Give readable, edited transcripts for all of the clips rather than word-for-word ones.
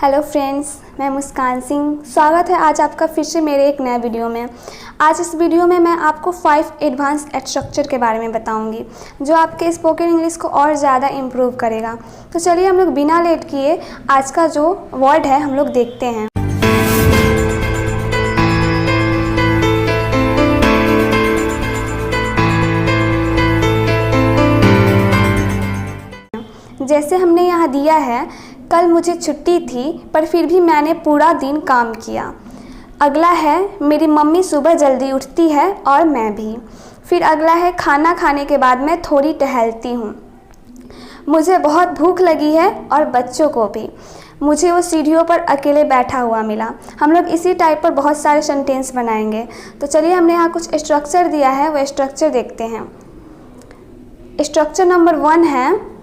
Hello friends, मैं मुस्कान सिंह। स्वागत है आज आपका फिर से मेरे एक नए वीडियो में। आज इस वीडियो में मैं आपको 5 एडवांस स्ट्रक्चर के बारे में बताऊंगी जो आपके स्पोकन इंग्लिश को और ज़्यादा इम्प्रूव करेगा। तो चलिए हम लोग बिना लेट किए आज का जो वर्ड है हम लोग देखते हैं। जैसे हमने यहाँ दिया है, कल मुझे छुट्टी थी पर फिर भी मैंने पूरा दिन काम किया। अगला है, मेरी मम्मी सुबह जल्दी उठती है और मैं भी। फिर अगला है, खाना खाने के बाद मैं थोड़ी टहलती हूँ। मुझे बहुत भूख लगी है और बच्चों को भी। मुझे वो सीढ़ियों पर अकेले बैठा हुआ मिला। हम लोग इसी टाइप पर बहुत सारे सेंटेंस बनाएंगे। तो चलिए, हमने यहाँ कुछ स्ट्रक्चर दिया है, वो स्ट्रक्चर देखते हैं। स्ट्रक्चर नंबर 1 है,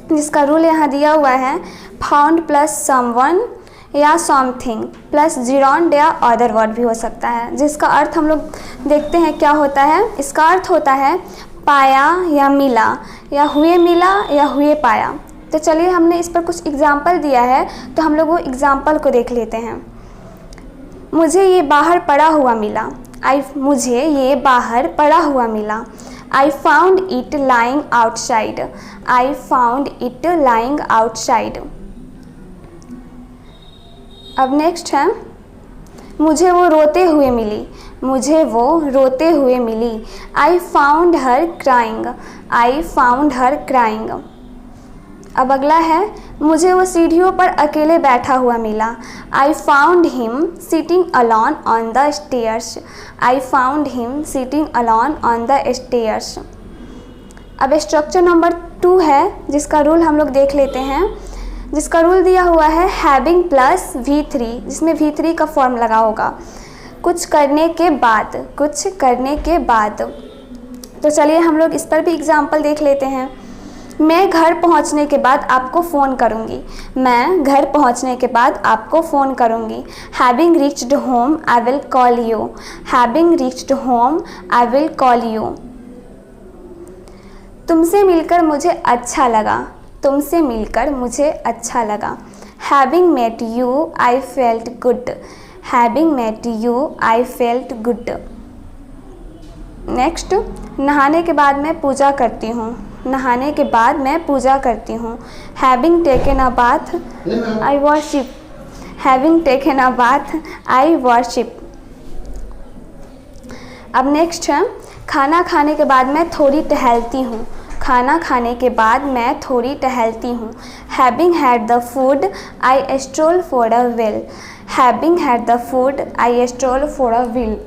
जिसका रूल यहाँ दिया हुआ है, फाउंड प्लस समवन या समथिंग प्लस जिरोंड या अदर वर्ड भी हो सकता है, जिसका अर्थ हम लोग देखते हैं क्या होता है। इसका अर्थ होता है पाया या मिला, या हुए मिला या हुए पाया। तो चलिए, हमने इस पर कुछ एग्जाम्पल दिया है, तो हम लोग वो एग्जाम्पल को देख लेते हैं। मुझे ये बाहर पड़ा हुआ मिला। मुझे ये बाहर पड़ा हुआ मिला। I found it lying outside. I found it lying outside. अब नेक्स्ट है, मुझे वो रोते हुए मिली। मुझे वो रोते हुए मिली। I found her crying. I found her crying. अब अगला है, मुझे वो सीढ़ियों पर अकेले बैठा हुआ मिला। I found him sitting alone on the stairs. I found him sitting alone on the stairs. अब स्ट्रक्चर नंबर 2 है, जिसका रूल हम लोग देख लेते हैं। जिसका रूल दिया हुआ है हैविंग प्लस V3, जिसमें V3 का फॉर्म लगा होगा। कुछ करने के बाद, कुछ करने के बाद। तो चलिए, हम लोग इस पर भी एग्जाम्पल देख लेते हैं। मैं घर पहुंचने के बाद आपको फ़ोन करूंगी। मैं घर पहुंचने के बाद आपको फ़ोन करूंगी। Having reached home I will call you. Having reached home I will call you. तुमसे मिलकर मुझे अच्छा लगा। तुमसे मिलकर मुझे अच्छा लगा। Having met you I felt good. Having met you I felt good. Next, नहाने के बाद मैं पूजा करती हूँ। नहाने के बाद मैं पूजा करती हूँ। Having taken a bath I worship. Having taken a bath I worship. अब नेक्स्ट है, खाना खाने के बाद मैं थोड़ी टहलती हूँ। खाना खाने के बाद मैं थोड़ी टहलती हूँ। Having had the food I stroll for a wheel. Having had the food I stroll for a wheel.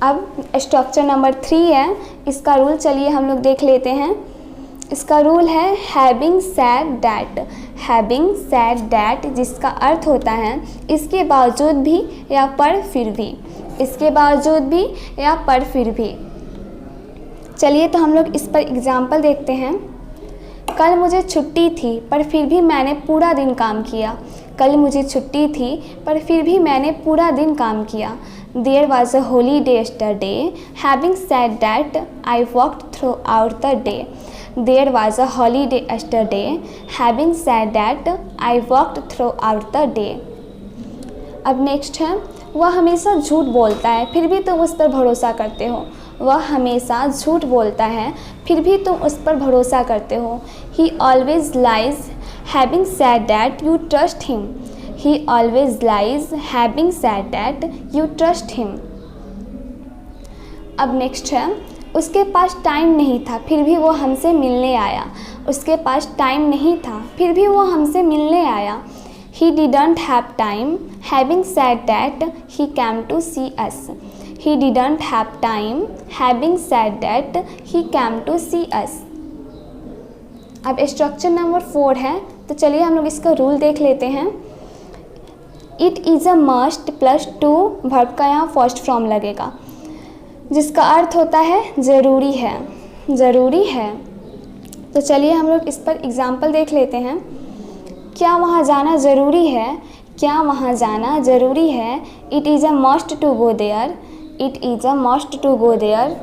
अब स्ट्रक्चर नंबर 3 है, इसका रूल चलिए हम लोग देख लेते हैं। इसका रूल है having sad that. Having sad that, जिसका अर्थ होता है इसके बावजूद भी या पर फिर भी। इसके बावजूद भी या पर फिर भी। चलिए, तो हम लोग इस पर एग्जाम्पल देखते हैं। कल मुझे छुट्टी थी पर फिर भी मैंने पूरा दिन काम किया। कल मुझे छुट्टी थी पर फिर भी मैंने पूरा दिन काम किया। There was a holiday yesterday. Having said that, I worked throughout the day. There was a holiday yesterday. Having said that, I worked throughout the day. अब नेक्स्ट है, वह हमेशा झूठ बोलता है फिर भी तुम उस पर भरोसा करते हो। वह हमेशा झूठ बोलता है फिर भी तुम उस पर भरोसा करते हो। He always lies. Having said that, you trust him. He always lies. Having said that, you trust him. अब नेक्स्ट है, उसके पास टाइम नहीं था फिर भी वो हमसे मिलने आया। उसके पास टाइम नहीं था फिर भी वो हमसे मिलने आया। He didn't have time. Having said that, he came to see us. He didn't have time. Having said that, he came to see us. अब स्ट्रक्चर नंबर 4 है, तो चलिए हम लोग इसका रूल देख लेते हैं। It is a must plus two verb का यहाँ फर्स्ट फॉर्म लगेगा, जिसका अर्थ होता है ज़रूरी है। ज़रूरी है। तो चलिए हम लोग इस पर एग्जाम्पल देख लेते हैं। क्या वहाँ जाना ज़रूरी है? क्या वहाँ जाना ज़रूरी है? It is a must to go there. It is a must to go there.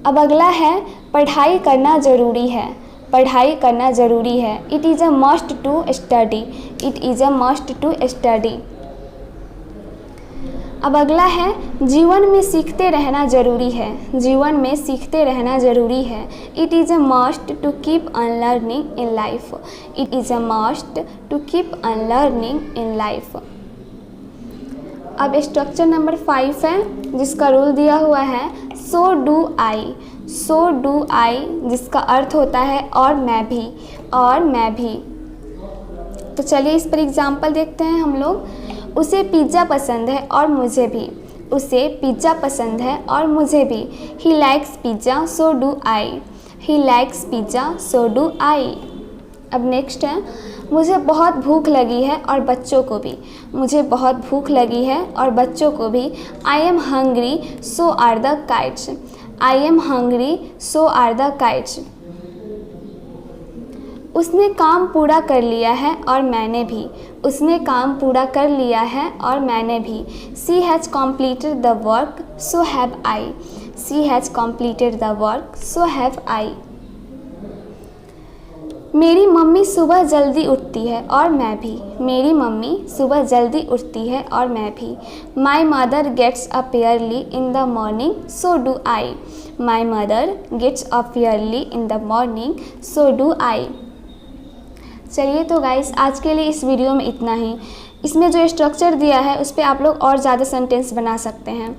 अब अगला है, पढ़ाई करना ज़रूरी है। पढ़ाई करना ज़रूरी है। It is a must to study. It is a must to study. अब अगला है जीवन में सीखते रहना ज़रूरी है। जीवन में सीखते रहना ज़रूरी है। It is a must to keep on learning in life. It is a must to keep on learning in life. अब स्ट्रक्चर नंबर 5 है जिसका रूल दिया हुआ है सो डू आई। सो डू आई जिसका अर्थ होता है और मैं भी, और मैं भी। तो चलिए इस पर एग्जाम्पल देखते हैं हम लोग। उसे पिज़्ज़ा पसंद है और मुझे भी। उसे पिज़्ज़ा पसंद है और मुझे भी। He likes pizza so do I. He likes pizza so do आई। अब नेक्स्ट है मुझे बहुत भूख लगी है और बच्चों को भी। मुझे बहुत भूख लगी है और बच्चों को भी। I am hungry so are the kites. I am hungry so are the kites. उसने काम पूरा कर लिया है और मैंने भी। उसने काम पूरा कर लिया है और मैंने भी। She has completed the work so have I. She has completed the work so have I. मेरी मम्मी सुबह जल्दी उठती है और मैं भी। मेरी मम्मी सुबह जल्दी उठती है और मैं भी। My mother gets up early in the morning so do I. My mother gets up early in the morning so do I. चलिए तो गाइस आज के लिए इस वीडियो में इतना ही। इसमें जो स्ट्रक्चर दिया है उस पर आप लोग और ज़्यादा सेंटेंस बना सकते हैं।